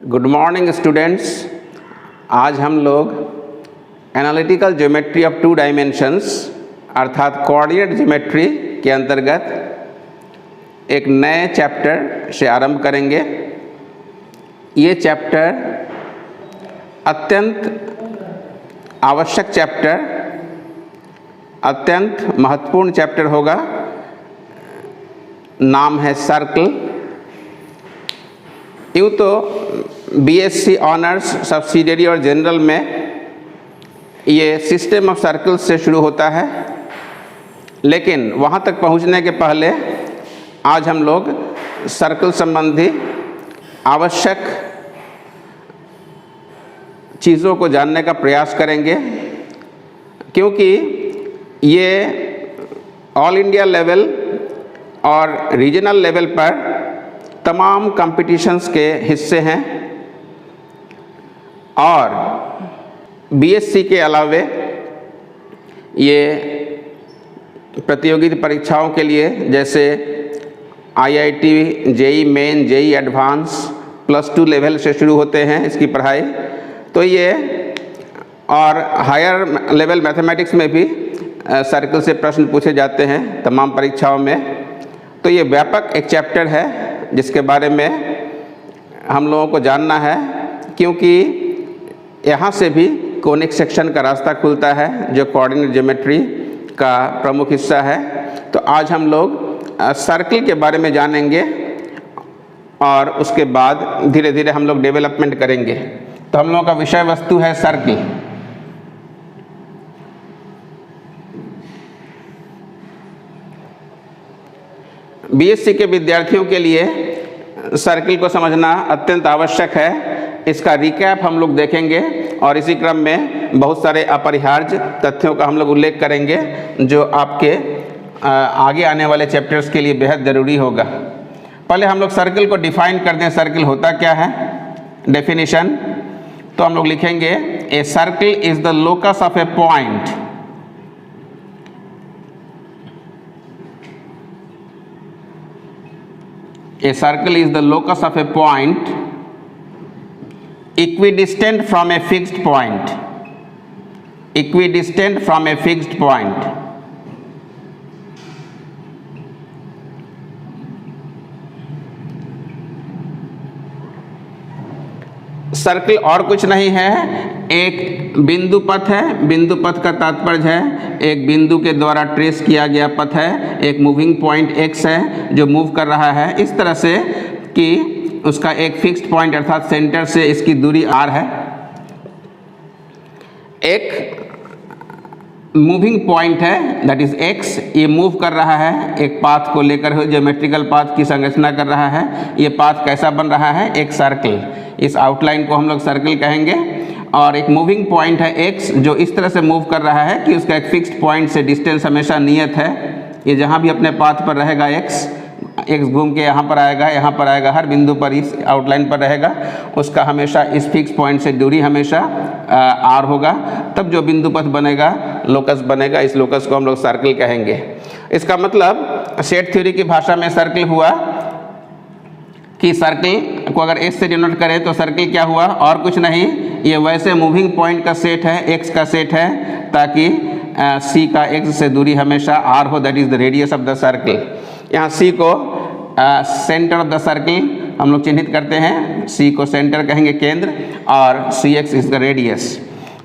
Good morning students. आज हम लोग analytical geometry of to dimensions अर्थात कोऑर्डिनेट ज्योमेट्री के अंतर्गत एक नए चैप्टर से आरंभ करेंगे। ये चैप्टर अत्यंत आवश्यक चैप्टर, अत्यंत महत्वपूर्ण चैप्टर होगा। नाम है सर्कल। यूँ तो बीएससी ऑनर्स सब्सिडियरी और जनरल में ये सिस्टम ऑफ सर्कल्स से शुरू होता है, लेकिन वहाँ तक पहुँचने के पहले आज हम लोग सर्कल संबंधी आवश्यक चीज़ों को जानने का प्रयास करेंगे, क्योंकि ये ऑल इंडिया लेवल और रीजनल लेवल पर तमाम कॉम्पिटिशन्स के हिस्से हैं और बीएससी के अलावे ये प्रतियोगी परीक्षाओं के लिए जैसे IIT, JEE Main, JEE advance, +2 level से शुरू होते हैं इसकी पढ़ाई। तो ये और हायर लेवल मैथमेटिक्स में भी सर्कल से प्रश्न पूछे जाते हैं तमाम परीक्षाओं में। तो ये व्यापक एक चैप्टर है जिसके बारे में हम लोगों को जानना है, क्योंकि यहाँ से भी कोनिक सेक्शन का रास्ता खुलता है जो कोऑर्डिनेट ज्योमेट्री का प्रमुख हिस्सा है। तो आज हम लोग सर्कल के बारे में जानेंगे और उसके बाद धीरे धीरे हम लोग डेवलपमेंट करेंगे। तो हम लोगों का विषय वस्तु है सर्कल। बीएससी के विद्यार्थियों के लिए सर्कल को समझना अत्यंत आवश्यक है। इसका रिकैप हम लोग देखेंगे और इसी क्रम में बहुत सारे अपरिहार्य तथ्यों का हम लोग उल्लेख करेंगे जो आपके आगे आने वाले चैप्टर्स के लिए बेहद ज़रूरी होगा। पहले हम लोग सर्कल को डिफाइन कर दें, सर्कल होता क्या है। डेफिनेशन तो हम लोग लिखेंगे a circle is the locus of A point A circle is the locus of a point equidistant from a fixed point. Equidistant from a fixed point. Circle और कुछ नहीं है, एक बिंदु पथ है। बिंदु पथ का तात्पर्य है एक बिंदु के द्वारा ट्रेस किया गया पथ है। एक मूविंग पॉइंट x है जो मूव कर रहा है इस तरह से कि उसका एक फिक्स्ड पॉइंट अर्थात सेंटर से इसकी दूरी r है। एक मूविंग पॉइंट है दैट इज x, ये मूव कर रहा है एक पाथ को लेकर, ज्योमेट्रिकल पाथ की संरचना कर रहा है। ये पाथ कैसा बन रहा है, एक सर्कल। इस आउटलाइन को हम लोग सर्कल कहेंगे। और एक मूविंग पॉइंट है x जो इस तरह से मूव कर रहा है कि उसका एक फिक्स्ड पॉइंट से डिस्टेंस हमेशा नियत है। ये जहाँ भी अपने पाथ पर रहेगा x घूम के यहाँ पर आएगा, हर बिंदु पर इस आउटलाइन पर रहेगा, उसका हमेशा इस फिक्स पॉइंट से दूरी हमेशा r होगा। तब जो बिंदु पथ बनेगा, लोकस बनेगा। इस लोकस को हम लोग सर्कल कहेंगे। इसका मतलब सेट थ्योरी की भाषा में सर्कल हुआ कि सर्कल को अगर S से डिनोट करें तो सर्कल क्या हुआ, और कुछ नहीं, ये वैसे मूविंग पॉइंट का सेट है, x का सेट है, ताकि C का x से दूरी हमेशा r हो, that is the radius of the circle. यहाँ C को सेंटर ऑफ द सर्कल हम लोग चिन्हित करते हैं। C को सेंटर कहेंगे, केंद्र, और Cx इज द रेडियस।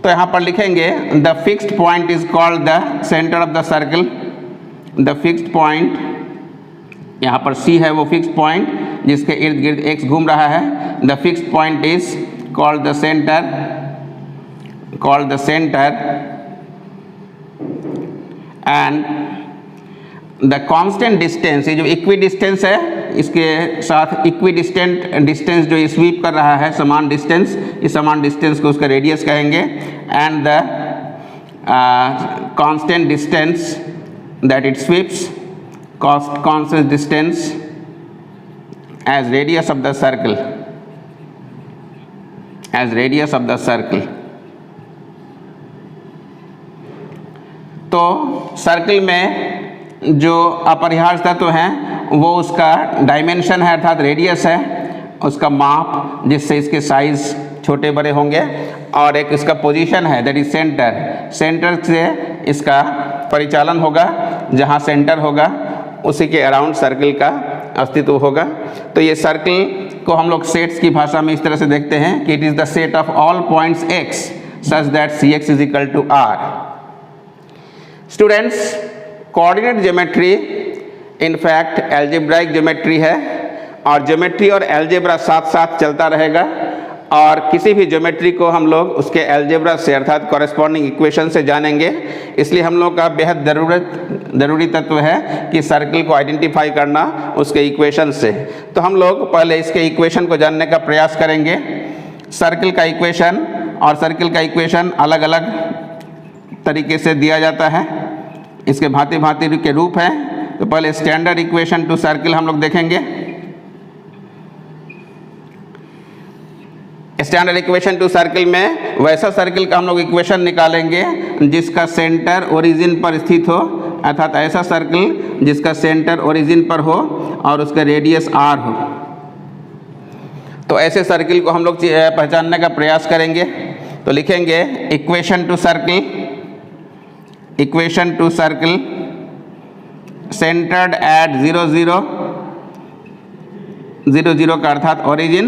तो यहाँ पर लिखेंगे the fixed point is called the centre of the circle. The fixed point, यहाँ पर C है वो फिक्स्ड पॉइंट जिसके इर्द गिर्द x घूम रहा है। The fixed point is called the centre, and the constant distance, ये जो इक्वी डिस्टेंस है इसके साथ इक्विडिस्टेंट डिस्टेंस जो ये स्वीप कर रहा है, समान डिस्टेंस, इस समान डिस्टेंस को उसका रेडियस कहेंगे। And the constant distance that it sweeps, constant distance as radius of the circle, as radius of the circle। तो सर्कल में जो अपरिहार्य तत्व हैं वो उसका डायमेंशन है अर्थात रेडियस है, उसका माप जिससे इसके साइज़ छोटे बड़े होंगे, और एक इसका पोजीशन है दैट इज सेंटर, सेंटर से इसका परिचालन होगा, जहाँ सेंटर होगा उसी के अराउंड सर्किल का अस्तित्व होगा। तो ये सर्किल को हम लोग सेट्स की भाषा में इस तरह से देखते हैं कि it is the set of all points x such that Cx is equal to R. Students, coordinate geometry in fact algebraic geometry है, और ज्योमेट्री और एल्जेब्रा साथ साथ चलता रहेगा, और किसी भी ज्योमेट्री को हम लोग उसके एल्जेब्रा से अर्थात कॉरेस्पॉन्डिंग इक्वेशन से जानेंगे। इसलिए हम लोग का बेहद ज़रूरी तत्व है कि सर्किल को आइडेंटिफाई करना उसके इक्वेशन से। तो हम लोग पहले इसके इक्वेशन को जानने का प्रयास करेंगे। सर्किल का इक्वेशन, और सर्किल का इक्वेशन अलग अलग तरीके से दिया जाता है, इसके भांति भांति के रूप हैं। तो पहले स्टैंडर्ड इक्वेशन टू सर्किल हम लोग देखेंगे। स्टैंडर्ड इक्वेशन टू सर्किल में वैसा सर्किल का हम लोग इक्वेशन निकालेंगे जिसका सेंटर ओरिजिन पर स्थित हो, अर्थात ऐसा सर्किल जिसका सेंटर ओरिजिन पर हो और उसका रेडियस r हो। तो ऐसे सर्किल को हम लोग पहचानने का प्रयास करेंगे। तो लिखेंगे equation to circle centred at 0 0 0 0 का अर्थात ओरिजिन,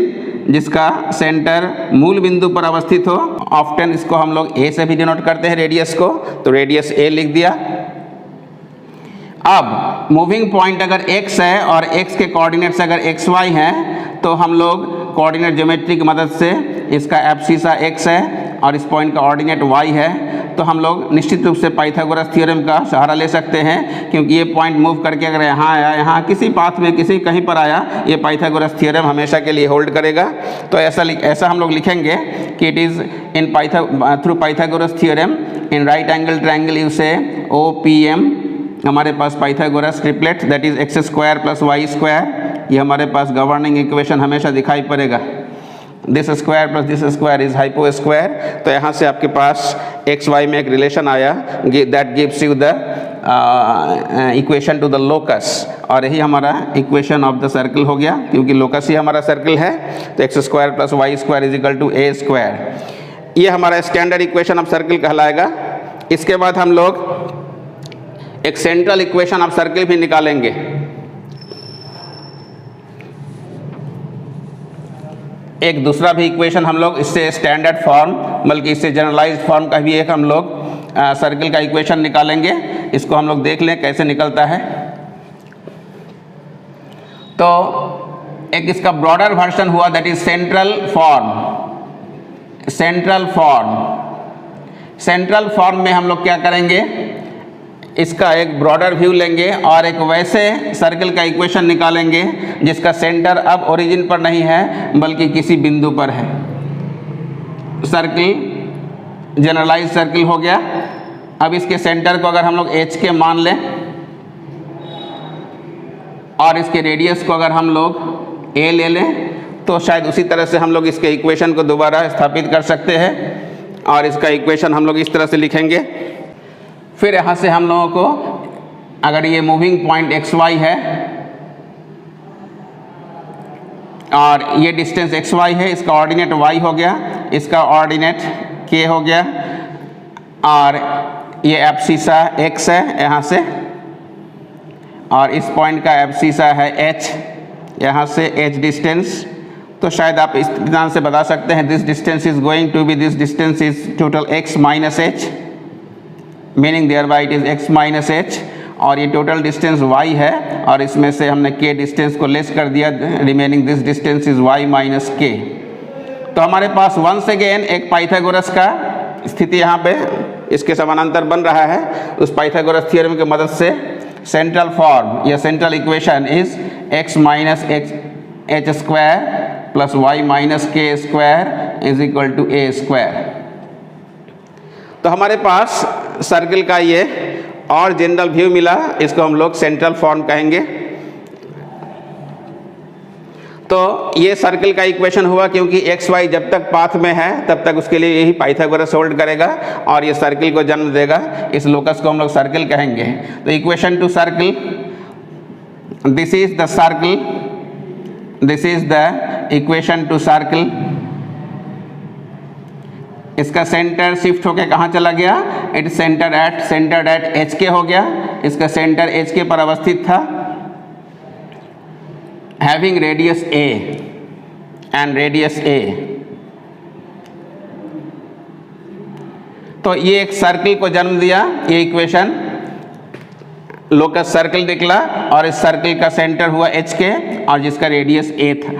जिसका सेंटर मूल बिंदु पर अवस्थित हो। ऑफ्टन इसको हम लोग a से भी डिनोट करते हैं रेडियस को, तो रेडियस a लिख दिया। अब मूविंग पॉइंट अगर x है और x के कोऑर्डिनेट्स अगर xy हैं, तो हम लोग कोऑर्डिनेट ज्योमेट्री की मदद से इसका एब्सिसा x है और इस पॉइंट का ऑर्डिनेट y है, तो हम लोग निश्चित रूप से पाइथागोरस थ्योरम का सहारा ले सकते हैं, क्योंकि ये पॉइंट मूव करके अगर यहाँ आया, यहाँ किसी पाथ में किसी कहीं पर आया, ये पाइथागोरस थ्योरम हमेशा के लिए होल्ड करेगा। तो ऐसा हम लोग लिखेंगे कि it is in through Pythagoras theorem in right angle triangle you say OPM, हमारे पास Pythagoras triplet that is x² + y², ये हमारे पास गवर्निंग इक्वेशन हमेशा दिखाई पड़ेगा। This square plus this square is hypo square. तो यहाँ से आपके पास एक्स वाई में एक रिलेशन आया that gives you the equation to the locus, और यही हमारा इक्वेशन ऑफ द सर्कल हो गया, क्योंकि लोकस ही हमारा सर्कल है। तो x² + y² = a²। ये हमारा स्टैंडर्ड इक्वेशन ऑफ सर्कल कहलाएगा। इसके बाद हम लोग एक सेंट्रल इक्वेशन ऑफ सर्कल भी निकालेंगे। एक दूसरा भी इक्वेशन हम लोग इससे स्टैंडर्ड फॉर्म, बल्कि इससे जनरलाइज्ड फॉर्म का भी एक हम लोग सर्कल का इक्वेशन निकालेंगे। इसको हम लोग देख लें कैसे निकलता है। तो एक इसका ब्रॉडर वर्जन हुआ दैट इज सेंट्रल फॉर्म में हम लोग क्या करेंगे, इसका एक ब्रॉडर व्यू लेंगे और एक वैसे सर्कल का इक्वेशन निकालेंगे जिसका सेंटर अब ओरिजिन पर नहीं है बल्कि किसी बिंदु पर है। सर्कल जनरलाइज सर्कल हो गया। अब इसके सेंटर को अगर हम लोग h के मान लें और इसके रेडियस को अगर हम लोग a ले लें, तो शायद उसी तरह से हम लोग इसके इक्वेशन को दोबारा स्थापित कर सकते हैं। और इसका इक्वेशन हम लोग इस तरह से लिखेंगे। फिर यहाँ से हम लोगों को अगर ये मूविंग पॉइंट xy है और ये डिस्टेंस xy है, इसका ऑर्डिनेट y हो गया, इसका ऑर्डिनेट k हो गया, और ये एब्सिसा x है यहाँ से, और इस पॉइंट का एब्सिसा है h, यहाँ से h डिस्टेंस। तो शायद आप इस तरह से बता सकते हैं this distance is going to be, this distance is total x - h, meaning thereby it is x - h, और ये टोटल डिस्टेंस y है और इसमें से हमने k डिस्टेंस को लेस कर दिया, remaining this distance is y - k। तो हमारे पास वंस अगेन एक पाइथागोरस का स्थिति यहाँ पे इसके समानांतर बन रहा है। उस पाइथागोरस थ्योरम की मदद से सेंट्रल फॉर्म या central equation is x - h² + y - k² = a²। तो हमारे पास सर्कल का ये और जनरल व्यू मिला, इसको हम लोग सेंट्रल फॉर्म कहेंगे। तो ये सर्कल का इक्वेशन हुआ, क्योंकि एक्स वाई जब तक पाथ में है तब तक उसके लिए यही पाइथागोरस होल्ड करेगा और ये सर्कल को जन्म देगा। इस लोकस को हम लोग सर्कल कहेंगे। तो equation to circle, this is the circle this is the equation to circle. इसका सेंटर शिफ्ट होके कहाँ चला गया? इट सेंटर्ड एट एच के हो गया। इसका सेंटर एच के पर अवस्थित था। Having radius a and radius a. तो ये एक सर्कल को जन्म दिया। ये इक्वेशन लोकस सर्कल निकला और इस सर्कल का सेंटर हुआ एच के और जिसका रेडियस ए था।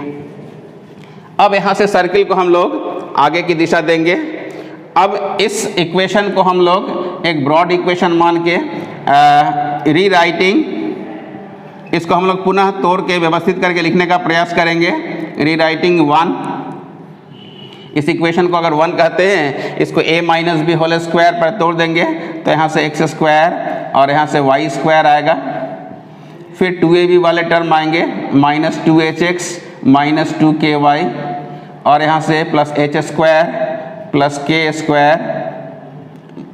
अब यहाँ से सर्कल को हम लोग आगे की दिशा देंगे। अब इस इक्वेशन को हम लोग एक ब्रॉड इक्वेशन मान के रीराइटिंग, इसको हम लोग पुनः तोड़ के व्यवस्थित करके लिखने का प्रयास करेंगे। रीराइटिंग 1, इस इक्वेशन को अगर 1 कहते हैं, इसको a minus b whole square पर तोड़ देंगे तो यहाँ से x स्क्वायर और यहाँ से y स्क्वायर आएगा। फिर 2ab वाले टर्म आएंगे, माइनस 2hx माइनस 2ky और यहाँ से plus h square plus k square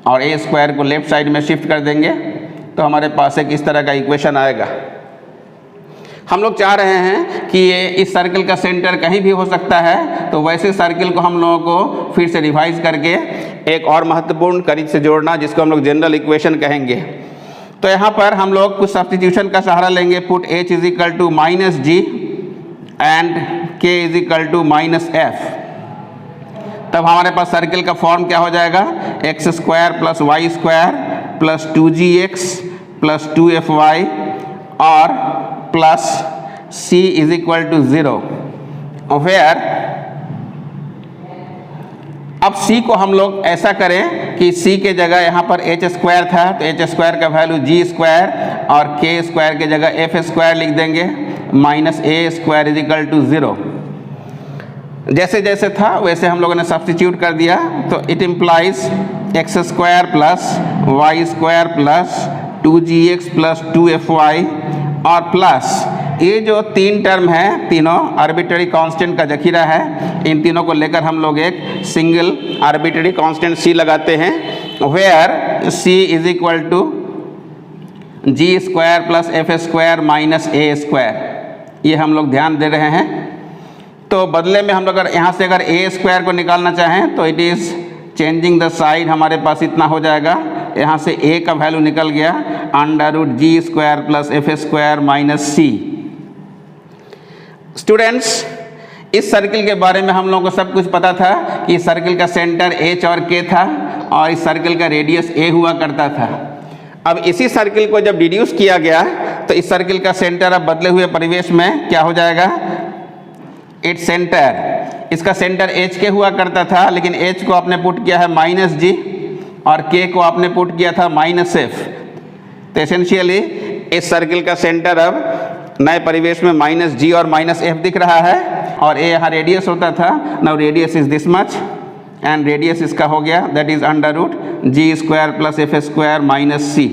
और a स्क्वायर को लेफ्ट साइड में शिफ्ट कर देंगे तो हमारे पास एक इस तरह का इक्वेशन आएगा। हम लोग चाह रहे हैं कि ये इस सर्कल का सेंटर कहीं भी हो सकता है, तो वैसे सर्कल को हम लोगों को फिर से रिवाइज करके एक और महत्वपूर्ण करीब से जोड़ना, जिसको हम लोग जनरल इक्वेशन कहेंगे। तो यहाँ पर हम लोग कुछ सब्स्टिट्यूशन का सहारा लेंगे। Put h is equal to minus g and k is equal to minus f. तब हमारे पास सर्कल का फॉर्म क्या हो जाएगा? X square plus y square plus 2gx plus 2fy और plus c is equal to 0, where अब c को हम लोग ऐसा करें कि c के जगह यहाँ पर h स्क्वायर था तो h स्क्वायर का वैल्यू g स्क्वायर और k स्क्वायर के जगह f स्क्वायर लिख देंगे, minus a square is equal to 0। जैसे जैसे था वैसे हम लोगों ने सब्स्टिट्यूट कर दिया। तो it implies x square plus y square plus 2gx plus 2fy और प्लस ये जो तीन टर्म है तीनों आर्बिट्ररी कांस्टेंट का जखीरा है। इन तीनों को लेकर हम लोग एक सिंगल आर्बिट्ररी कांस्टेंट c लगाते हैं, where c is equal to g square plus f square minus a square. ये हम लोग ध्यान दे रहे हैं। तो बदले में हम लोग अगर यहाँ से अगर a स्क्वायर को निकालना चाहें तो it is changing the side, हमारे पास इतना हो जाएगा। यहाँ से a का वैल्यू निकल गया under root g square plus f square minus c. Students, इस सर्किल के बारे में हम लोगों को सब कुछ पता था कि सर्किल का सेंटर h और k था और इस सर्किल का रेडियस a हुआ करता था। अब इसी सर्किल को जब डिड्यूस किया गया तो इस सर्किल का सेंटर अब बदले हुए परिवेश में क्या हो जाएगा? इट्स सेंटर, इसका सेंटर h के हुआ करता था, लेकिन h को आपने पुट किया है माइनस जी और k को आपने पुट किया था माइनस एफ। तो एसेंशियली इस सर्किल का सेंटर अब नए परिवेश में माइनस जी और माइनस एफ दिख रहा है और a यहाँ रेडियस होता था। Now radius is this much and radius इसका हो गया that is under root g square plus f square minus c.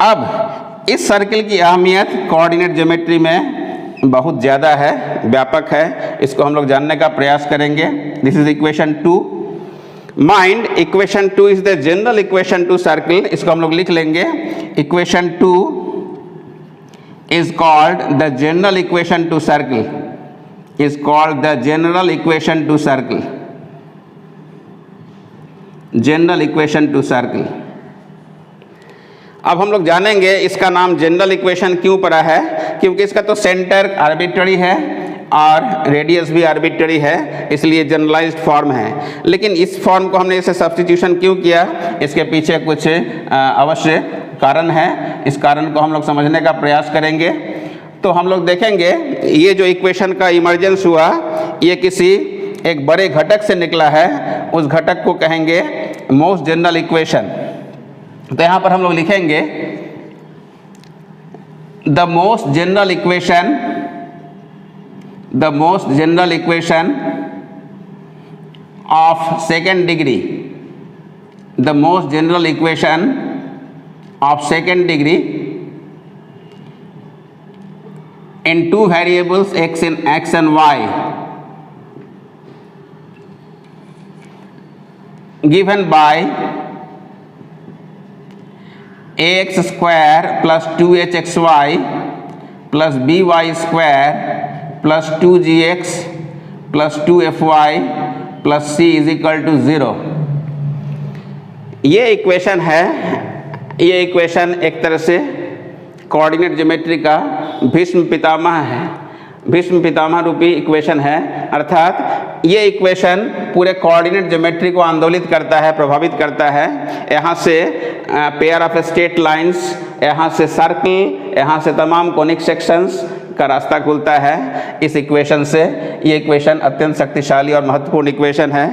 अब इस सर्किल की अहमियत कोऑर्डिनेट ज्योमेट्री में बहुत ज़्यादा है, व्यापक है। इसको हम लोग जानने का प्रयास करेंगे। This is equation 2। Mind equation 2 is the general equation to circle. इसको हम लोग लिख लेंगे। Equation 2 is called the general equation to circle, is called the general equation to circle, general equation to circle. अब हम लोग जानेंगे इसका नाम जनरल इक्वेशन क्यों पड़ा है, क्योंकि इसका तो सेंटर आर्बिट्ररी है और रेडियस भी आर्बिट्ररी है, इसलिए जनरलाइज्ड फॉर्म है। लेकिन इस फॉर्म को हमने इसे सब्स्टिट्यूशन क्यों किया, इसके पीछे कुछ अवश्य कारण है। इस कारण को हम लोग समझने का प्रयास करेंगे। तो हम लोग देखेंगे ये जो इक्वेशन का इमर्जेंस हुआ ये किसी एक बड़े घटक से निकला है, उस घटक को कहेंगे मोस्ट जनरल इक्वेशन। तो यहाँ पर हम लोग लिखेंगे the most general equation, the most general equation of second degree, the most general equation of second degree in two variables x and y given by ax square plus 2hxy plus by² plus 2gx plus 2fy plus c is equal to 0। ये equation है, ये equation एक तरह से coordinate geometry का भीष्म पितामह है, भीष्म पितामह रूपी equation है। अर्थात ये इक्वेशन पूरे कोऑर्डिनेट ज्योमेट्री को आंदोलित करता है, प्रभावित करता है। यहाँ से पेयर ऑफ स्ट्रेट लाइंस, यहाँ से सर्कल, यहाँ से तमाम कोनिक सेक्शंस का रास्ता खुलता है इस इक्वेशन से। ये इक्वेशन अत्यंत शक्तिशाली और महत्वपूर्ण इक्वेशन है।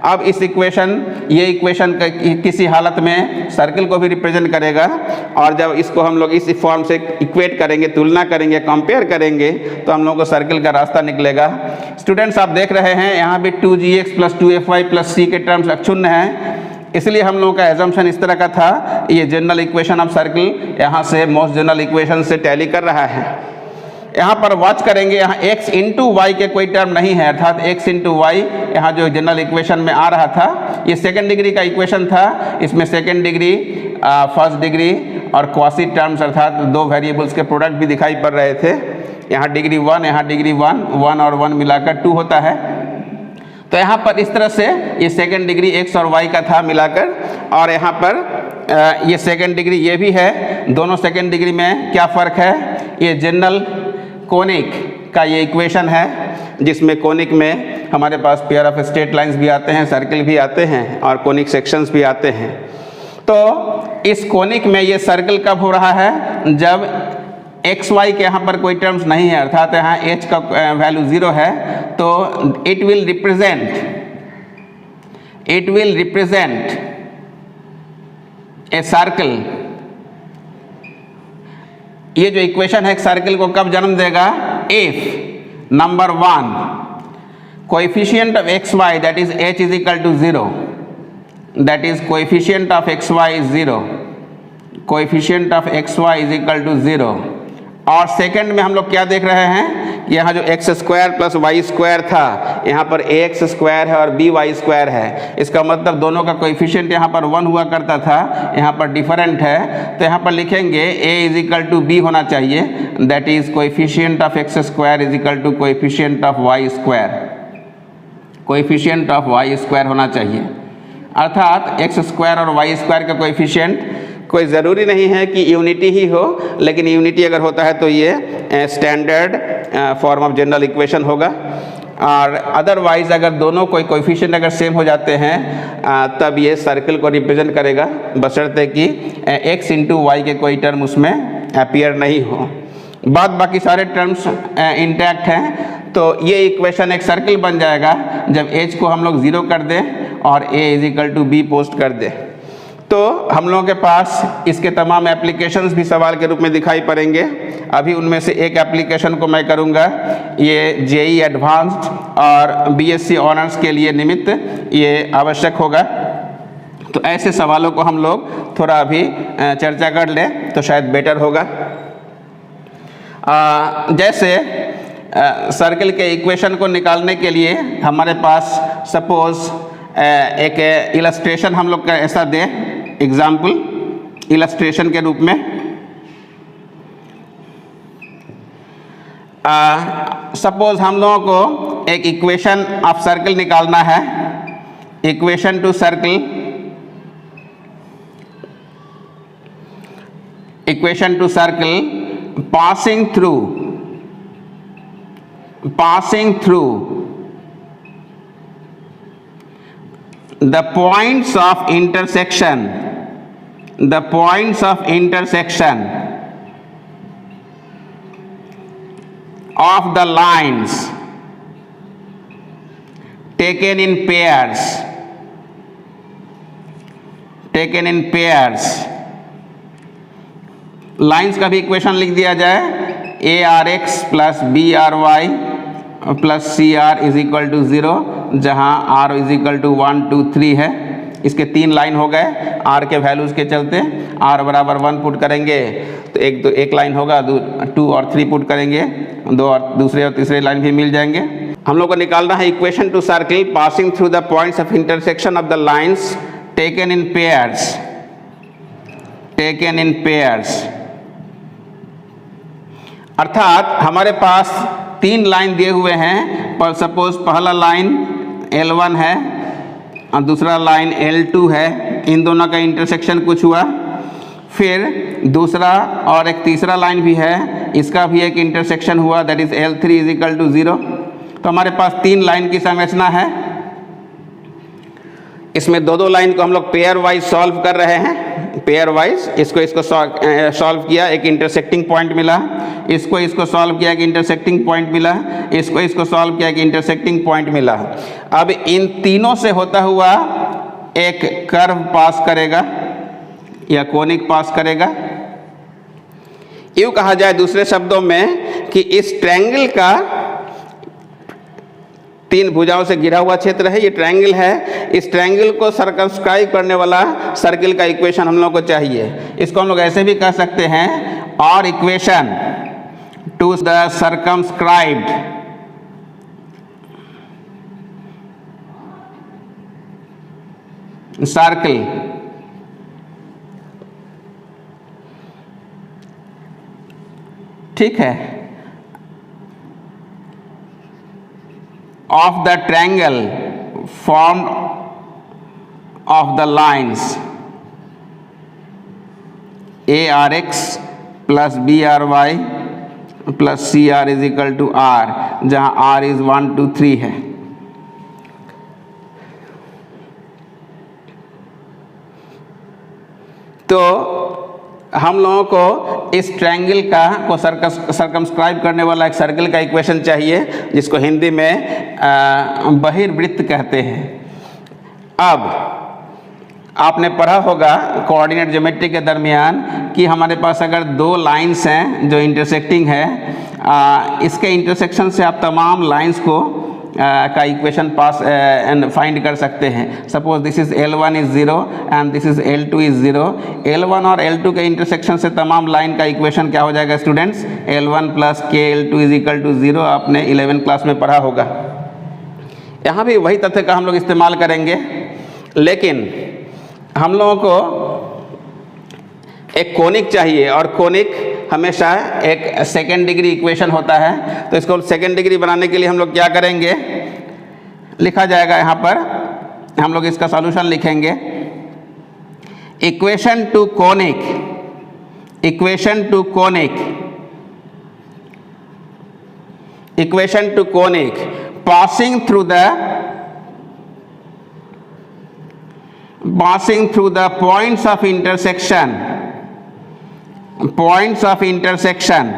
अब इस इक्वेशन, ये इक्वेशन किसी हालत में सर्कल को भी रिप्रेजेंट करेगा, और जब इसको हम लोग इस फॉर्म से इक्वेट करेंगे, तुलना करेंगे, कंपेयर करेंगे, तो हम लोगों को सर्कल का रास्ता निकलेगा। स्टूडेंट्स, आप देख रहे हैं यहाँ भी 2gx plus 2fy plus c के टर्म्स अक्षुण्ण हैं, इसलिए हम लोगों का एजम्पशन इस तरह का था। ये जनरल इक्वेशन ऑफ सर्कल यहाँ से मोस्ट जनरल इक्वेशन से टैली कर रहा है। यहाँ पर वॉच करेंगे, यहाँ x इंटू वाई के कोई टर्म नहीं है, अर्थात x इंटू वाई यहाँ जो जनरल इक्वेशन में आ रहा था, ये सेकेंड डिग्री का इक्वेशन था। इसमें सेकेंड डिग्री, फर्स्ट डिग्री और क्वासी टर्म्स अर्थात दो वेरिएबल्स के प्रोडक्ट भी दिखाई पड़ रहे थे। यहाँ डिग्री 1, यहाँ डिग्री 1, 1 और 1 मिलाकर 2 होता है। तो यहाँ पर इस तरह से ये सेकेंड डिग्री x और y का था मिलाकर, और यहाँ पर ये सेकेंड डिग्री ये भी है। दोनों सेकेंड डिग्री में क्या फ़र्क है, ये जनरल कोनिक का ये इक्वेशन है, जिसमें कोनिक में हमारे पास पेयर ऑफ स्ट्रेट लाइंस भी आते हैं, सर्कल भी आते हैं और कोनिक सेक्शंस भी आते हैं। तो इस कोनिक में ये सर्कल कब हो रहा है, जब एक्स वाई के यहाँ पर कोई टर्म्स नहीं है, अर्थात यहाँ h का वैल्यू 0 है, तो it will represent a circle. ये जो इक्वेशन है एक सर्कल को कब जन्म देगा, if number 1 coefficient of x y that is h is equal to 0, that is coefficient of x y is 0, coefficient of x y is equal to 0। और second में हम लोग क्या देख रहे हैं कि यहाँ जो x square plus y square था, यहाँ पर ए एक्स स्क्वायर है और बी वाई स्क्वायर है। इसका मतलब दोनों का कोएफिशिएंट यहाँ पर 1 हुआ करता था, यहाँ पर डिफरेंट है। तो यहाँ पर लिखेंगे a is equal to b होना चाहिए, that is coefficient of x square is equal to coefficient of y square, coefficient of y square होना चाहिए। अर्थात एक्स स्क्वायर और वाई स्क्वायर का कोएफिशिएंट कोई ज़रूरी नहीं है कि यूनिटी ही हो, लेकिन यूनिटी अगर होता है तो ये standard form of general equation होगा। और अदरवाइज अगर दोनों कोई कोएफिशिएंट अगर सेम हो जाते हैं तब ये सर्कल को रिप्रेजेंट करेगा, बशर्ते कि x इंटू वाई के कोई टर्म उसमें अपीयर नहीं हो। बाकी सारे टर्म्स इंटैक्ट हैं। तो ये इक्वेशन एक सर्कल बन जाएगा जब h को हम लोग 0 कर दें और a is equal to b post कर दें। तो हम लोगों के पास इसके तमाम एप्लीकेशंस भी सवाल के रूप में दिखाई पड़ेंगे। अभी उनमें से एक एप्लीकेशन को मैं करूंगा, ये जेई एडवांस्ड और बीएससी ऑनर्स के लिए निमित्त ये आवश्यक होगा। तो ऐसे सवालों को हम लोग थोड़ा अभी चर्चा कर लें तो शायद बेटर होगा। जैसे सर्कल के इक्वेशन को निकालने के लिए हमारे पास सपोज एक इलस्ट्रेशन हम लोग का ऐसा दें, एग्जाम्पल इलस्ट्रेशन के रूप में। सपोज हम लोगों को एक इक्वेशन ऑफ सर्कल निकालना है, equation to circle, equation to circle passing through the points of intersection of the lines taken in pairs, lines का भी इक्वेशन लिख दिया जाए, a r x plus b r y plus c r is equal to 0, जहाँ r is equal to 1 2 3 है। इसके 3 line हो गए, r के वैल्यूज़ के चलते r बराबर 1 पुट करेंगे तो एक लाइन होगा, 2 और 3 पुट करेंगे, 2 और दूसरे और तीसरे लाइन भी मिल जाएंगे। हम लोग को निकालना है equation to circle passing through the points of intersection of the lines taken in pairs. अर्थात हमारे पास 3 लाइन दिए हुए हैं। पर सपोज पहला लाइन L1 है और दूसरा लाइन L2 है, इन दोनों का इंटरसेक्शन कुछ हुआ। फिर दूसरा और एक तीसरा लाइन भी है, इसका भी एक इंटरसेक्शन हुआ, that is L3 is equal to 0। तो हमारे पास 3 लाइन की संरचना है। इसमें दो लाइन को हम लोग पेयर वाइज सॉल्व कर रहे हैं। पेयर वाइज इसको सॉल्व किया, एक इंटरसेक्टिंग पॉइंट मिला, इसको सॉल्व किया, एक इंटरसेक्टिंग पॉइंट मिला, इसको सॉल्व किया, एक इंटरसेक्टिंग पॉइंट मिला। अब इन तीनों से होता हुआ एक कर्व पास करेगा या कोनिक पास करेगा। यूँ कहा जाए दूसरे शब्दों में कि इस ट्रायंगल का 3 भुजाओं से घिरा हुआ क्षेत्र है, ये ट्रायंगल है। इस ट्रायंगल को सर्कमस्क्राइब करने वाला सर्किल का इक्वेशन हम लोग को चाहिए। इसको हम लोग ऐसे भी कह सकते हैं, और equation to the circumscribed circle. ठीक है, of the triangle formed of the lines ARX plus BRY plus CR is equal to R, जहाँ R is 1 2 3 है। तो हम लोगों को इस ट्रायंगल को सर्कमस्क्राइब करने वाला एक सर्कल का इक्वेशन चाहिए, जिसको हिंदी में बहिर्वृत्त कहते हैं। अब आपने पढ़ा होगा कोऑर्डिनेट ज्योमेट्री के दरमियान कि हमारे पास अगर 2 लाइंस हैं जो इंटरसेक्टिंग है, इसके इंटरसेक्शन से आप तमाम लाइंस को का इक्वेशन पास एंड फाइंड कर सकते हैं। Suppose this is L1 is 0 and this is L2 is 0। L1 और L2 के इंटरसेक्शन से तमाम लाइन का इक्वेशन क्या हो जाएगा स्टूडेंट्स? L1 प्लस के L2 इज इक्वल टू 0। आपने 11th क्लास में पढ़ा होगा। यहाँ भी वही तथ्य का हम लोग इस्तेमाल करेंगे, लेकिन हम लोगों को एक कोनिक चाहिए, और कोनिक हमेशा एक सेकेंड डिग्री इक्वेशन होता है। तो इसको सेकेंड डिग्री बनाने के लिए हम लोग क्या करेंगे, लिखा जाएगा यहाँ पर, हम लोग इसका सॉल्यूशन लिखेंगे। Equation to conic, equation two conic, equation two conic passing through the points of intersection, points of intersection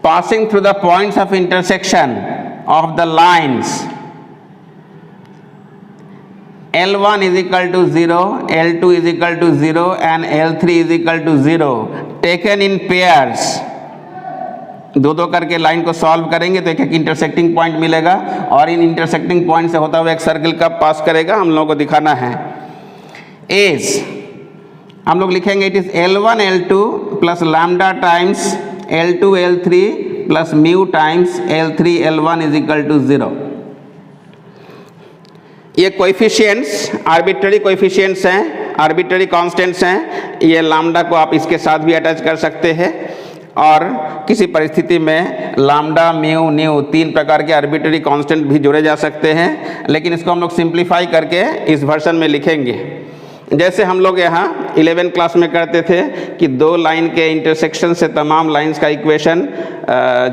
passing through the points of intersection of the lines L1 is equal to 0, L2 is equal to 0 and L3 is equal to 0 taken in pairs। दो करके line को solve करेंगे तो एक intersecting point मिलेगा, और इन intersecting point से होता हुआ एक सर्किल कब पास करेगा हम लोगों को दिखाना है। एज हम लोग लिखेंगे it is L1 L2 plus lambda times L2 L3 plus mu times L3 L1 is equal to 0। ये कोएफिशिएंट्स आर्बिट्ररी कोएफिशिएंट्स हैं, आर्बिट्ररी कांस्टेंट्स हैं। ये लैम्डा को आप इसके साथ भी अटैच कर सकते हैं, और किसी परिस्थिति में लैम्डा म्यू न्यू 3 प्रकार के आर्बिट्ररी कांस्टेंट भी जोड़े जा सकते हैं। लेकिन इसको हम लोग सिंप्लीफाई करके इस वर्जन में लिखेंगे, जैसे हम लोग यहाँ 11th क्लास में करते थे कि 2 लाइन के इंटरसेक्शन से तमाम लाइंस का इक्वेशन,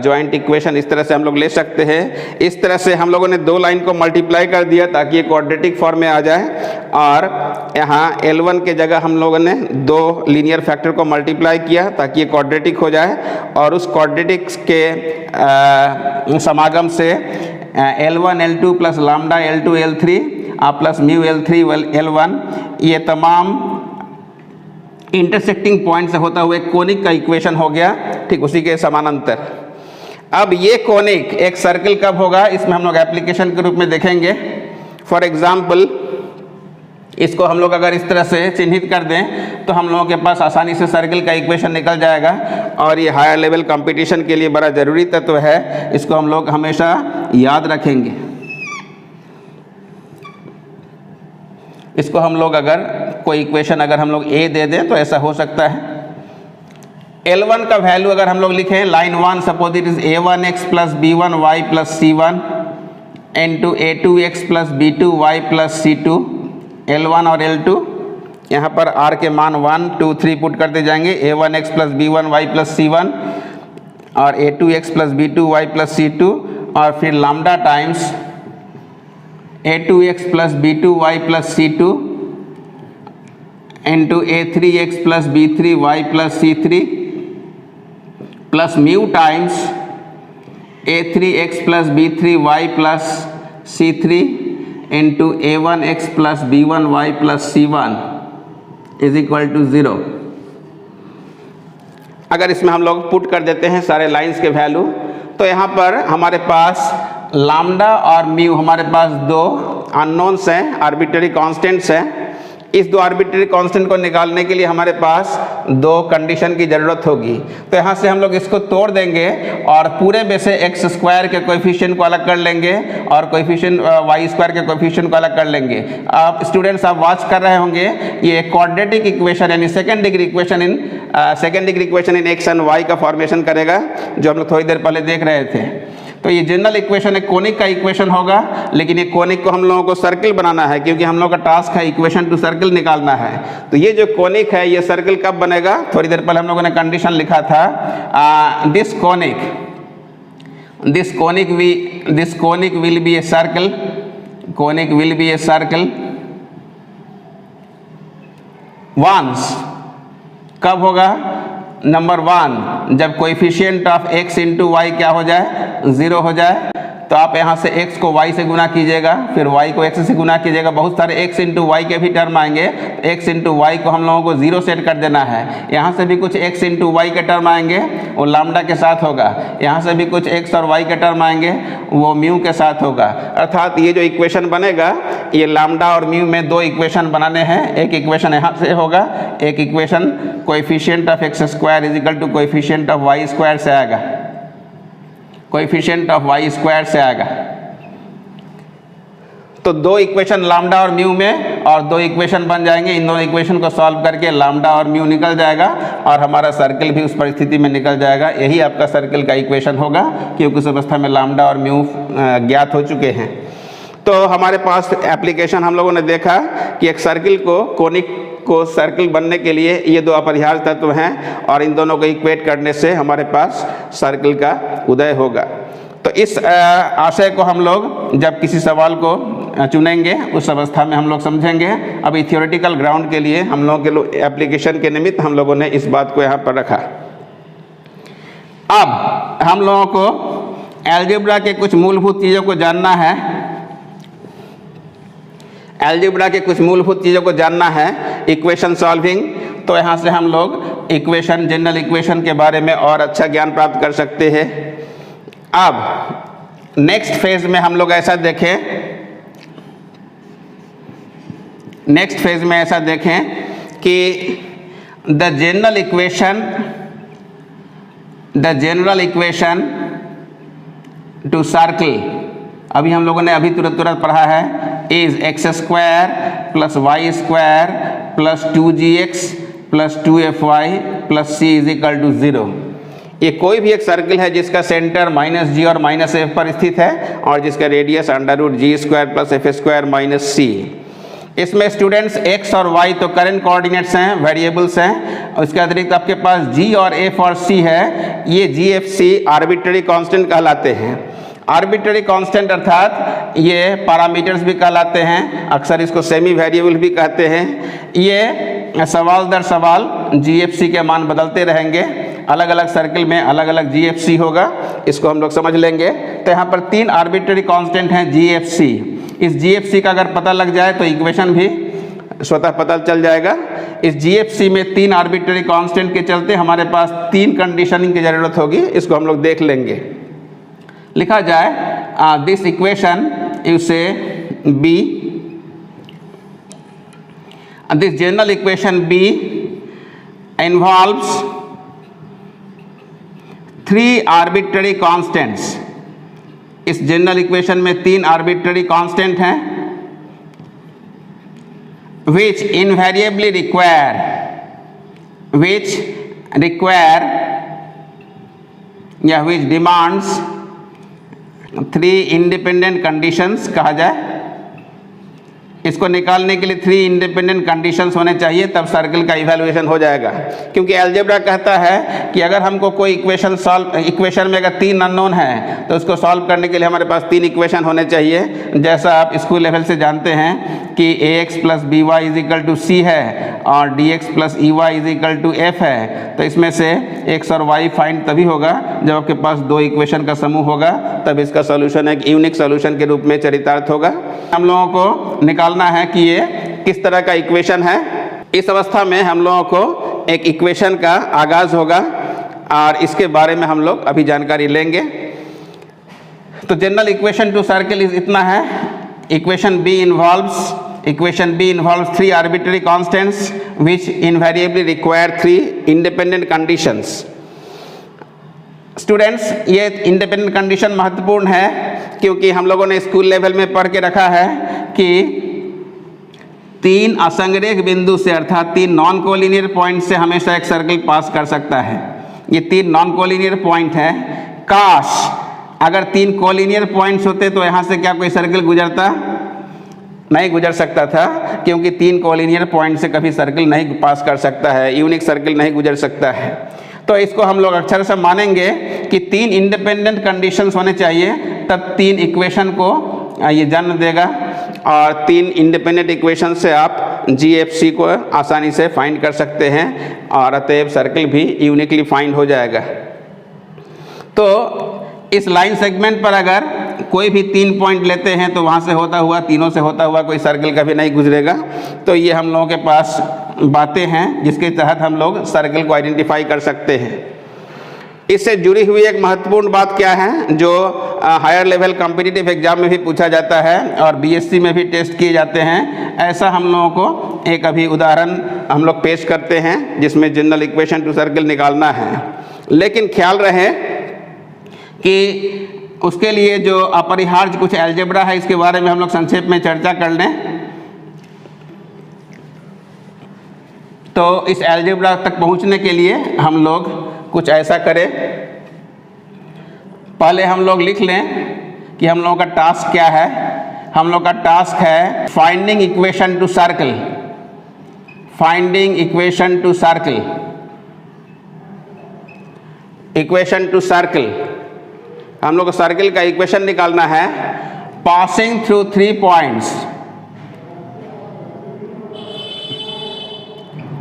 जॉइंट इक्वेशन इस तरह से हम लोग ले सकते हैं। इस तरह से हम लोगों ने 2 लाइन को मल्टीप्लाई कर दिया ताकि ये क्वाड्रेटिक फॉर्म में आ जाए, और यहाँ L1 के जगह हम लोगों ने 2 लीनियर फैक्टर को मल्टीप्लाई किया ताकि ये क्वाड्रेटिक हो जाए, और उस क्वाड्रेटिक के समागम से L1 L2 plus lambda L2 L3 plus mu L3 L1 ये तमाम इंटरसेक्टिंग पॉइंट से होता हुआ एक कोनिक का इक्वेशन हो गया। ठीक उसी के समानांतर अब ये कोनिक एक सर्कल कब होगा, इसमें हम लोग एप्लीकेशन के रूप में देखेंगे। फॉर एग्जाम्पल इसको हम लोग अगर इस तरह से चिन्हित कर दें तो हम लोगों के पास आसानी से सर्कल का इक्वेशन निकल जाएगा, और ये हायर लेवल कंपटीशन के लिए बड़ा ज़रूरी तत्व है, इसको हम लोग हमेशा याद रखेंगे। इसको हम लोग अगर कोई इक्वेशन अगर हम लोग ए दे दें तो ऐसा हो सकता है। L1 का वैल्यू अगर हम लोग लिखें, line 1 suppose it is a1x plus b1y plus c1 into a2x plus b2y plus c2, L1 और L2 यहाँ पर r के मान 1 2 3 पुट करते जाएंगे, a1x plus b1y plus c1 और a2x plus b2y plus c2, और फिर lambda times a2x plus b2y plus c2 into a3x plus b3y plus c3 plus mu times a3x plus b3y plus c3 into a1x plus b1y plus c1 is equal to 0। अगर इसमें हम लोग put कर देते हैं सारे lines के value, तो यहाँ पर हमारे पास लैम्डा और म्यू हमारे पास दो अननोन्स हैं, आर्बिट्ररी कांस्टेंट्स हैं। इस दो आर्बिट्ररी कांस्टेंट को निकालने के लिए हमारे पास दो कंडीशन की ज़रूरत होगी। तो यहाँ से हम लोग इसको तोड़ देंगे और पूरे में से एक्स स्क्वायर के कोएफिशिएंट को अलग कर लेंगे और कोएफिशिएंट वाई स्क्वायर के कोएफिशिएंट को अलग कर लेंगे। आप स्टूडेंट्स आप वॉच कर रहे होंगे, ये क्वाड्रेटिक इक्वेशन यानी second degree equation in x and y का फॉर्मेशन करेगा, जो हम लोग थोड़ी देर पहले देख रहे थे। तो ये जनरल इक्वेशन एक कोनिक का इक्वेशन होगा, लेकिन ये कोनिक को हम लोगों को सर्कल बनाना है, क्योंकि हम लोगों का टास्क है इक्वेशन टू सर्कल निकालना है। तो ये जो कोनिक है ये सर्कल कब बनेगा, थोड़ी देर पहले हम लोगों ने कंडीशन लिखा था, this conic will be a circle, conic will be a circle once, कब होगा, नंबर 1 जब coefficient of x into y क्या हो जाए, 0 हो जाए। तो आप यहाँ से x को y से गुना कीजिएगा, फिर y को x से गुना कीजिएगा, बहुत सारे x इंटू वाई के भी टर्म आएंगे। x इंटू वाई को हम लोगों को 0 सेट कर देना है। यहाँ से भी कुछ x इंटू वाई के टर्म आएंगे, वो लैम्डा के साथ होगा। यहाँ से भी कुछ x और y के टर्म आएंगे, वो म्यू के साथ होगा। अर्थात ये जो इक्वेशन बनेगा, ये लैम्डा और म्यू में दो इक्वेशन बनाने हैं। एक इक्वेशन यहाँ से होगा, एक equation coefficient of x square is equal to coefficient of y square से आएगा, कोएफिशिएंट ऑफ वाई स्क्वायर से आएगा। तो दो इक्वेशन लैम्डा और म्यू में और दो इक्वेशन बन जाएंगे। इन दोनों इक्वेशन को सॉल्व करके लैम्डा और म्यू निकल जाएगा और हमारा सर्कल भी उस परिस्थिति में निकल जाएगा। यही आपका सर्कल का इक्वेशन होगा, क्योंकि उस अवस्था में लैम्डा और म्यू ज्ञात हो चुके हैं। तो हमारे पास एप्लीकेशन हम लोगों ने देखा कि एक सर्कल को कोनिक को सर्कल बनने के लिए ये दो अपरिहार्य तत्व हैं, और इन दोनों को इक्वेट करने से हमारे पास सर्कल का उदय होगा। तो इस आशय को हम लोग जब किसी सवाल को चुनेंगे उस अवस्था में हम लोग समझेंगे। अभी थियोरेटिकल ग्राउंड के लिए हम लोगों के एप्लीकेशन के निमित्त हम लोगों ने इस बात को यहाँ पर रखा। अब हम लोगों को अलजेब्रा के कुछ मूलभूत चीज़ों को जानना है, अलजेब्रा के कुछ मूलभूत चीज़ों को जानना है, इक्वेशन सॉल्विंग। तो यहाँ से हम लोग इक्वेशन, जनरल इक्वेशन के बारे में और अच्छा ज्ञान प्राप्त कर सकते हैं। अब नेक्स्ट फेज में हम लोग ऐसा देखें, नेक्स्ट फेज में ऐसा देखें कि the general equation to circle, अभी हम लोगों ने अभी तुरंत पढ़ा है, is x square plus y square plus 2gx plus 2fy plus c is equal to 0। ये कोई भी एक सर्कल है जिसका सेंटर -g और -f पर स्थित है और जिसका radius √g² plus f² minus c। इसमें स्टूडेंट्स x और y तो करंट कोऑर्डिनेट्स हैं, वेरिएबल्स हैं। उसके अतिरिक्त आपके पास g और f और c है। ये g f c arbitrary constant कहलाते हैं। आर्बिट्ररी कांस्टेंट अर्थात ये पैरामीटर्स भी कहलाते हैं, अक्सर इसको सेमी वेरिएबल भी कहते हैं। ये सवाल दर सवाल GFC के मान बदलते रहेंगे, अलग अलग सर्कल में अलग अलग GFC होगा, इसको हम लोग समझ लेंगे। तो यहाँ पर तीन आर्बिट्ररी कांस्टेंट हैं GFC। इस GFC का अगर पता लग जाए तो इक्वेशन भी स्वतः पता चल जाएगा। इस GFC में तीन आर्बिट्ररी कांस्टेंट के चलते हमारे पास तीन कंडीशनिंग की ज़रूरत होगी, इसको हम लोग देख लेंगे। लिखा जाए दिस इक्वेशन यू से B, this general equation B involves three arbitrary constants. इस जनरल इक्वेशन में तीन आर्बिट्ररी कांस्टेंट हैं। which invariably which demands 3 independent conditions कहा जाए। इसको निकालने के लिए 3 इंडिपेंडेंट कंडीशंस होने चाहिए, तब सर्कल का इवैल्यूएशन हो जाएगा। क्योंकि अलजेब्रा कहता है कि अगर हमको कोई इक्वेशन में अगर 3 अननोन है तो उसको सॉल्व करने के लिए हमारे पास 3 इक्वेशन होने चाहिए। जैसा आप स्कूल लेवल से जानते हैं कि ax + by = c है और dx + ey = f है। तो इसमें से x और y फाइंड तभी होगा जब आपके पास 2 इक्वेशन का समूह होगा, तब इसका सॉल्यूशन एक यूनिक सॉल्यूशन के रूप में चरितार्थ होगा। हम लोगों को निकालना है कि ये किस तरह का इक्वेशन है। इस अवस्था में हम लोगों को एक इक्वेशन का आगाज होगा और इसके बारे में हम लोग अभी जानकारी लेंगे। तो general equation to circle is इतना है। Equation b involves 3 arbitrary constants which invariably require 3 independent conditions। Students, ये इंडिपेंडेंट कंडीशन महत्वपूर्ण है क्योंकि हम लोगों ने स्कूल लेवल में पढ़ के रखा है कि 3 असंरेख बिंदु से अर्थात 3 नॉन कोलिनियर पॉइंट से हमेशा एक सर्कल पास कर सकता है। ये 3 नॉन कोलिनियर पॉइंट है। काश अगर 3 कोलिनियर पॉइंट्स होते तो यहाँ से क्या कोई सर्कल गुजरता? नहीं गुजर सकता था, क्योंकि 3 कोलिनियर पॉइंट से कभी सर्कल नहीं पास कर सकता है, यूनिक सर्कल नहीं गुजर सकता है। तो इसको हम लोग अक्षर से मानेंगे कि 3 इंडिपेंडेंट कंडीशंस होने चाहिए, तब 3 इक्वेशन को ये जन्म देगा और 3 इंडिपेंडेंट इक्वेशन से आप GFC को आसानी से फाइंड कर सकते हैं और अतएव सर्कल भी यूनिकली फाइंड हो जाएगा। तो इस लाइन सेगमेंट पर अगर कोई भी 3 पॉइंट लेते हैं तो वहाँ से होता हुआ, तीनों से होता हुआ कोई सर्कल कभी नहीं गुजरेगा। तो ये हम लोगों के पास बातें हैं जिसके तहत हम लोग सर्कल को आइडेंटिफाई कर सकते हैं। इससे जुड़ी हुई एक महत्वपूर्ण बात क्या है जो हायर लेवल कॉम्पिटिटिव एग्जाम में भी पूछा जाता है और BSc में भी टेस्ट किए जाते हैं। ऐसा हम लोगों को एक अभी उदाहरण हम लोग पेश करते हैं जिसमें जनरल इक्वेशन टू सर्कल निकालना है। लेकिन ख्याल रहे कि उसके लिए जो अपरिहार्य कुछ अलजेब्रा है, इसके बारे में हम लोग संक्षेप में चर्चा कर लें। तो इस अलजेब्रा तक पहुंचने के लिए हम लोग कुछ ऐसा करें। पहले हम लोग लिख लें कि हम लोगों का टास्क क्या है। हम लोग का टास्क है finding equation to circle. Equation to circle हम लोग को सर्कल का इक्वेशन निकालना है passing through 3 points.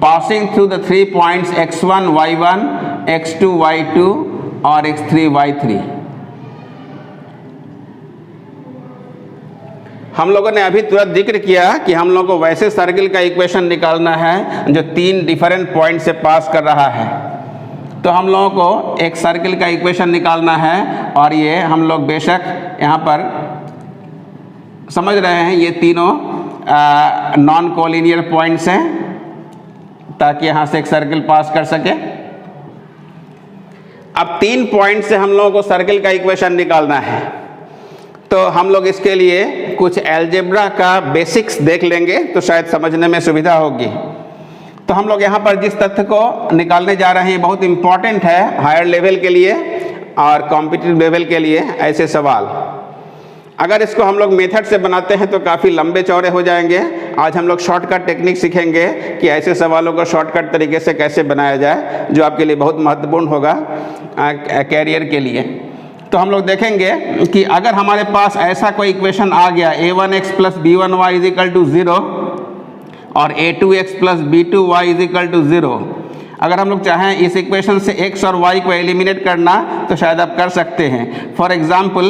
Passing through the 3 points x1 y1, x2 y2 और x3 y3। हम लोगों ने अभी तुरंत जिक्र किया कि हम लोगों को वैसे सर्कल का इक्वेशन निकालना है जो 3 डिफरेंट पॉइंट से पास कर रहा है। तो हम लोगों को एक सर्कल का इक्वेशन निकालना है और ये हम लोग बेशक यहाँ पर समझ रहे हैं ये तीनों नॉन कोलिनियर पॉइंट्स हैं ताकि यहाँ से एक सर्कल पास कर सके। अब 3 पॉइंट से हम लोगों को सर्कल का इक्वेशन निकालना है, तो हम लोग इसके लिए कुछ अलजेब्रा का बेसिक्स देख लेंगे तो शायद समझने में सुविधा होगी। तो हम लोग यहाँ पर जिस तथ्य को निकालने जा रहे हैं बहुत इम्पॉर्टेंट है हायर लेवल के लिए और कॉम्पिटिटिव लेवल के लिए। ऐसे सवाल अगर इसको हम लोग मेथड से बनाते हैं तो काफ़ी लंबे चौड़े हो जाएंगे। आज हम लोग शॉर्टकट टेक्निक सीखेंगे कि ऐसे सवालों को शॉर्टकट तरीके से कैसे बनाया जाए, जो आपके लिए बहुत महत्वपूर्ण होगा कैरियर के लिए। तो हम लोग देखेंगे कि अगर हमारे पास ऐसा कोई इक्वेशन आ गया a1x + b1y = 0 और a2x + b2y = 0। अगर हम लोग चाहें इस इक्वेशन से x और y को एलिमिनेट करना तो शायद आप कर सकते हैं। फॉर एग्जांपल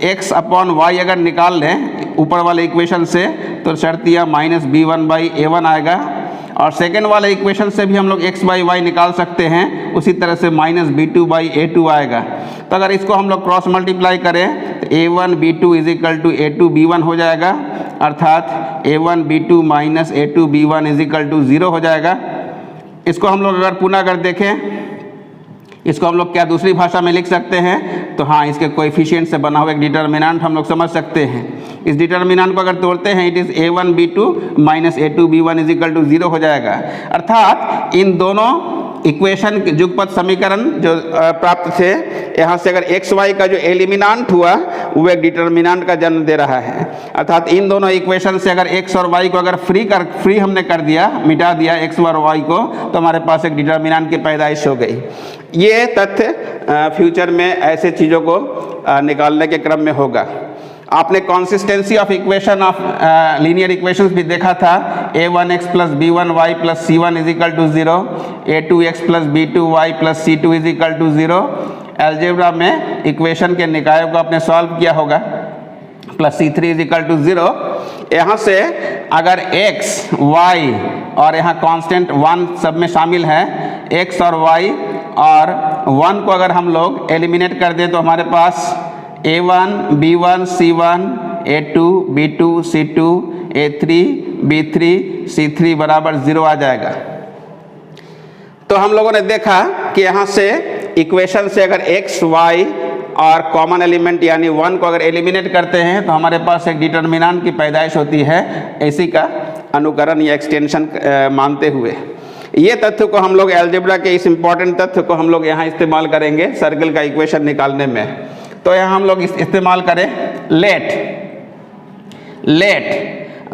x/y अगर निकाल लें ऊपर वाले इक्वेशन से तो शर्तिया -b1/a1 आएगा और सेकेंड वाले इक्वेशन से भी हम लोग x/y निकाल सकते हैं, उसी तरह से -b2/a2 आएगा। तो अगर इसको हम लोग क्रॉस मल्टीप्लाई करें तो a1b2 = a2b1 हो जाएगा, अर्थात a1b2 - a2b1 = 0 हो जाएगा। इसको हम लोग अगर पुनः अगर देखें, इसको हम लोग क्या दूसरी भाषा में लिख सकते हैं तो हाँ, इसके कोएफिशिएंट से बना हुआ एक डिटर्मिनेंट हम लोग समझ सकते हैं इस डिटर्मिनेंट को अगर तोड़ते हैं, it is a1 b2 minus a2 b1 is equal to 0 हो जाएगा। अर्थात इन दोनों इक्वेशन के युगपत समीकरण जो प्राप्त थे, यहाँ से अगर एक्स वाई का जो एलिमिनेंट हुआ वो एक डिटर्मिनेंट का जन्म दे रहा है। अर्थात इन दोनों इक्वेशन से अगर एक्स और वाई को अगर फ्री हमने कर दिया, मिटा दिया एक्स और वाई को, तो हमारे पास एक डिटर्मिनेंट की पैदाइश हो गई। ये तथ्य फ्यूचर में ऐसे चीज़ों को निकालने के क्रम में होगा। आपने consistency of equation of linear equations भी देखा था, a1x plus b1y plus c1 is equal to 0, a2x plus b2y plus c2 is equal to 0। Algebra में इक्वेशन के निकायों को आपने सॉल्व किया होगा, plus c3 is equal to 0। यहाँ से अगर x, y और यहाँ कांस्टेंट 1 सब में शामिल है, x और y और 1 को अगर हम लोग एलिमिनेट कर दें तो हमारे पास a1 b1 c1 a2 b2 c2 a3 b3 c3 बराबर 0 आ जाएगा। तो हम लोगों ने देखा कि यहाँ से इक्वेशन से अगर x, y और कॉमन एलिमेंट यानी 1 को अगर एलिमिनेट करते हैं तो हमारे पास एक डिटर्मिनेंट की पैदाइश होती है, इसी का अनुकरण या एक्सटेंशन मानते हुए। ये तथ्य को हम लोग अलजेब्रा के इस इंपॉर्टेंट तथ्य को हम लोग यहाँ इस्तेमाल करेंगे सर्कल का इक्वेशन निकालने में। तो यहाँ हम लोग इस्तेमाल करें let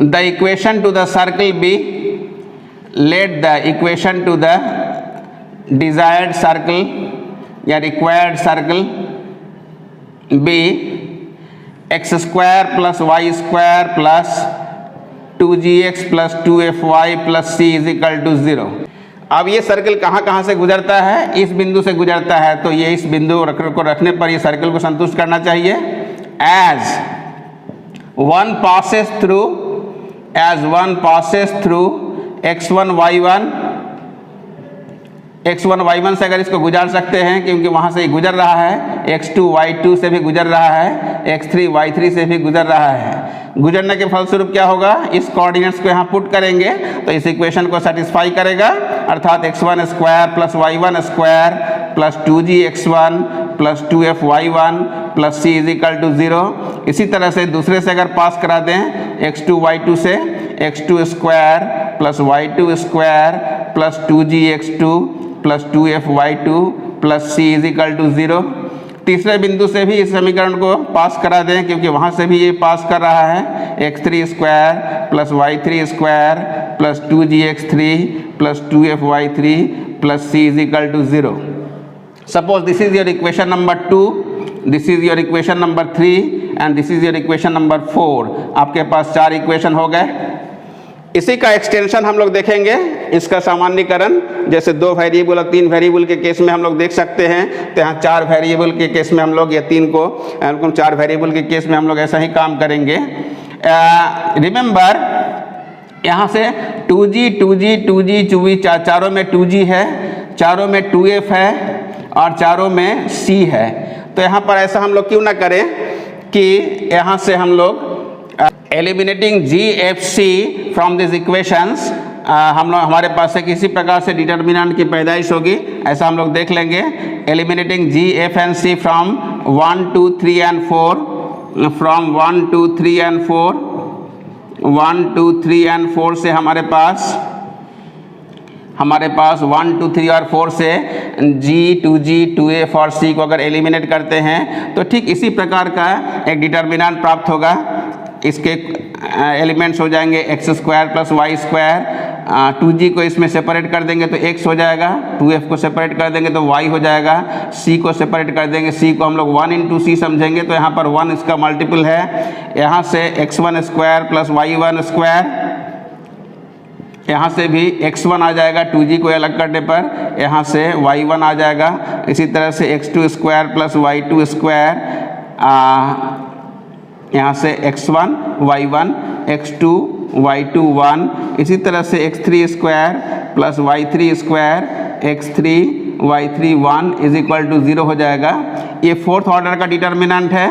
the equation to the circle be, let the equation to the desired circle या required circle be x square plus y square plus 2gx plus 2fy plus c is equal to 0। अब ये circle कहाँ से गुजरता है? इस बिंदु से गुजरता है, तो ये इस बिंदु को रखने पर ये सर्कल को संतुष्ट करना चाहिए। As one passes through x1 y1 से अगर इसको गुजार सकते हैं, क्योंकि वहाँ से गुजर रहा है, x2 y2 से भी गुजर रहा है, x3 y3 से भी गुजर रहा है। गुजरने के फलस्वरूप क्या होगा? इस कोऑर्डिनेट्स को यहाँ पुट करेंगे तो इस इक्वेशन को सेटिस्फाई करेगा, अर्थात x1 square plus y1 square plus 2gx1 plus 2fy1 plus c is equal to 0। इसी तरह से दूसरे से अगर पास करा दें x2 y2 से, x2 square plus y2 square plus 2gx2 plus 2fy2 plus c is equal to 0। तीसरे बिंदु से भी इस समीकरण को पास करा दें, क्योंकि वहाँ से भी ये पास कर रहा है, x3 square plus y3 square plus 2gx3 plus 2fy3 plus c is equal to 0। Suppose this is your equation number 2, this is your equation number 3 and this is your equation number 4। आपके पास 4 equation हो गए। इसी का extension हम लोग देखेंगे, इसका सामान्यीकरण, जैसे 2 वेरिएबल और 3 वेरिएबल के केस में हम लोग देख सकते हैं, तो यहाँ 4 वेरिएबल के केस में हम लोग या 4 वेरिएबल के केस में हम लोग ऐसा ही काम करेंगे। रिमेंबर यहाँ से 2g चारों में 2g है, चारों में 2f है और चारों में c है। तो यहाँ पर ऐसा हम लोग क्यों ना करें कि यहाँ से हम लोग eliminating GFC from this equations, हम लोग हमारे पास से किसी प्रकार से डिटर्मिनेंट की पैदाइश होगी, ऐसा हम लोग देख लेंगे। Eliminating GF and C from 1 2 3 and 4, from 1 2 3 and 4, 1 2 3 and 4 से हमारे पास 1 2 3 और 4 से G 2G 2F और C को अगर एलिमिनेट करते हैं तो ठीक इसी प्रकार का एक डिटर्मिनेंट प्राप्त होगा। इसके एलिमेंट्स हो जाएंगे x square plus y square, 2g को इसमें सेपरेट कर देंगे तो x हो जाएगा, 2f को सेपरेट कर देंगे तो y हो जाएगा, c को सेपरेट कर देंगे, c को हम लोग 1 इंटू c समझेंगे, तो यहाँ पर 1 इसका मल्टीपल है। यहाँ से x1 square plus y1 square, यहाँ से भी x1 आ जाएगा 2g को अलग करने पर, यहाँ से y1 आ जाएगा। इसी तरह से x2 square plus y2 square, यहाँ से x1 y1 x2 y2 1, इसी तरह से x3 square plus y3 square x3 y3 1 is equal to 0 हो जाएगा। ये 4th ऑर्डर का डिटर्मिनेंट है।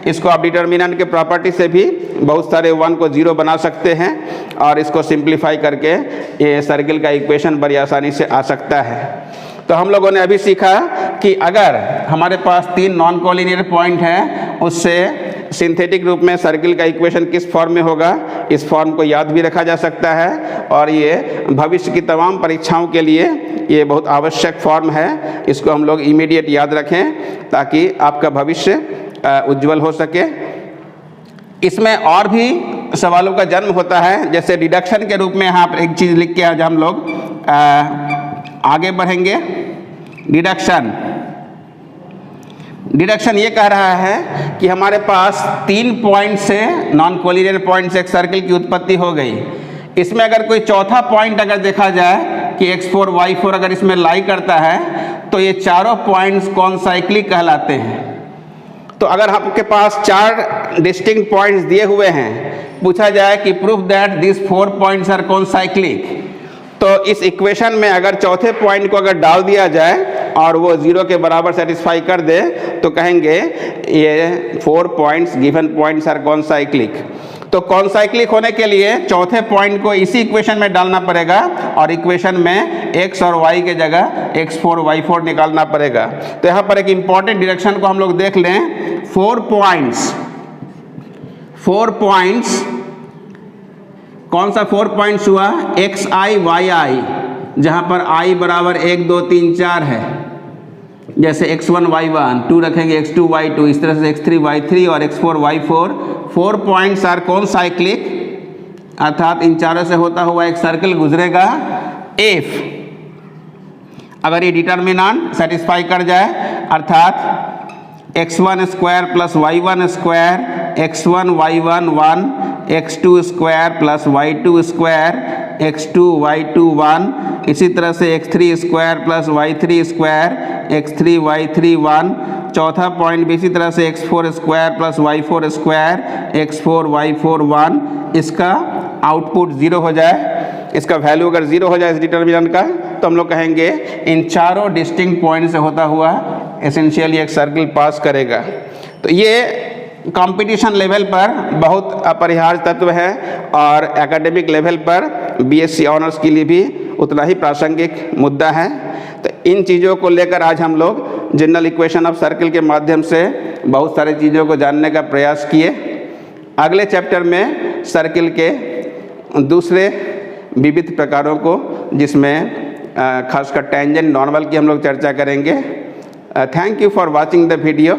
इसको आप डिटर्मिनेंट के प्रॉपर्टी से भी बहुत सारे 1 को 0 बना सकते हैं और इसको सिंप्लीफाई करके ये सर्किल का इक्वेशन बड़ी आसानी से आ सकता है। तो हम लोगों ने अभी सीखा कि अगर हमारे पास 3 नॉन कोलिनियर पॉइंट हैं, उससे सिंथेटिक रूप में सर्किल का इक्वेशन किस फॉर्म में होगा, इस फॉर्म को याद भी रखा जा सकता है और ये भविष्य की तमाम परीक्षाओं के लिए ये बहुत आवश्यक फॉर्म है। इसको हम लोग इमीडिएट याद रखें ताकि आपका भविष्य उज्जवल हो सके। इसमें और भी सवालों का जन्म होता है, जैसे डिडक्शन के रूप में यहाँ पर एक चीज़ लिख के आज हम लोग आगे बढ़ेंगे। डिडक्शन ये कह रहा है कि हमारे पास 3 पॉइंट से नॉन कोलिनियर पॉइंट से एक सर्किल की उत्पत्ति हो गई। इसमें अगर कोई चौथा पॉइंट अगर देखा जाए कि x4 y4 अगर इसमें लाई करता है तो ये चारों पॉइंट्स कॉनसाइक्लिक कहलाते हैं। तो अगर आपके पास 4 डिस्टिंक्ट पॉइंट्स दिए हुए हैं, पूछा जाए कि proof that this 4 points are concyclic, तो इस इक्वेशन में अगर चौथे पॉइंट को अगर डाल दिया जाए और वो 0 के बराबर सेटिस्फाई कर दे तो कहेंगे ये 4 points given points are concyclic. तो कॉनसाइक्लिक होने के लिए चौथे पॉइंट को इसी इक्वेशन में डालना पड़ेगा और इक्वेशन में x और y के जगह x4 y4 निकालना पड़ेगा। तो यहाँ पर एक इम्पॉर्टेंट डिडक्शन को हम लोग देख लें। 4 पॉइंट्स कौन सा 4 पॉइंट्स हुआ, xi yi, जहाँ पर i बराबर 1 2 3 4 है। जैसे x1 y1, 2 रखेंगे x2 y2, इस तरह से x3 y3 और x4 y4। 4 पॉइंट्स आर कॉनसाइक्लिक, अर्थात इन चारों से होता हुआ एक सर्कल गुजरेगा। इफ अगर ये डिटर्मिनेंट सेटिस्फाई कर जाए, अर्थात x1 square plus y1 square, x1 y1 1, x2 square plus y2 square, x2 y2 1, इसी तरह से x3 square plus y3 square, x3 y3 1। चौथा पॉइंट भी इसी तरह से x4 square plus y4 square, x4 y4 1। इसका आउटपुट 0 हो जाए, इसका वैल्यू अगर 0 हो जाए इस डिटर्मिनेंट का, तो हम लोग कहेंगे इन चारों डिस्टिंक्ट पॉइंट से होता हुआ एसेंशियली एक सर्किल पास करेगा। तो ये कंपटीशन लेवल पर बहुत अपरिहार्य तत्व है और एकेडमिक लेवल पर बीएससी ऑनर्स के लिए भी उतना ही प्रासंगिक मुद्दा है। तो इन चीज़ों को लेकर आज हम लोग जनरल इक्वेशन ऑफ सर्किल के माध्यम से बहुत सारी चीज़ों को जानने का प्रयास किए। अगले चैप्टर में सर्किल के दूसरे विविध प्रकारों को, जिसमें खासकर टेंजेंट नॉर्मल की हम लोग चर्चा करेंगे। Thank you for watching the video.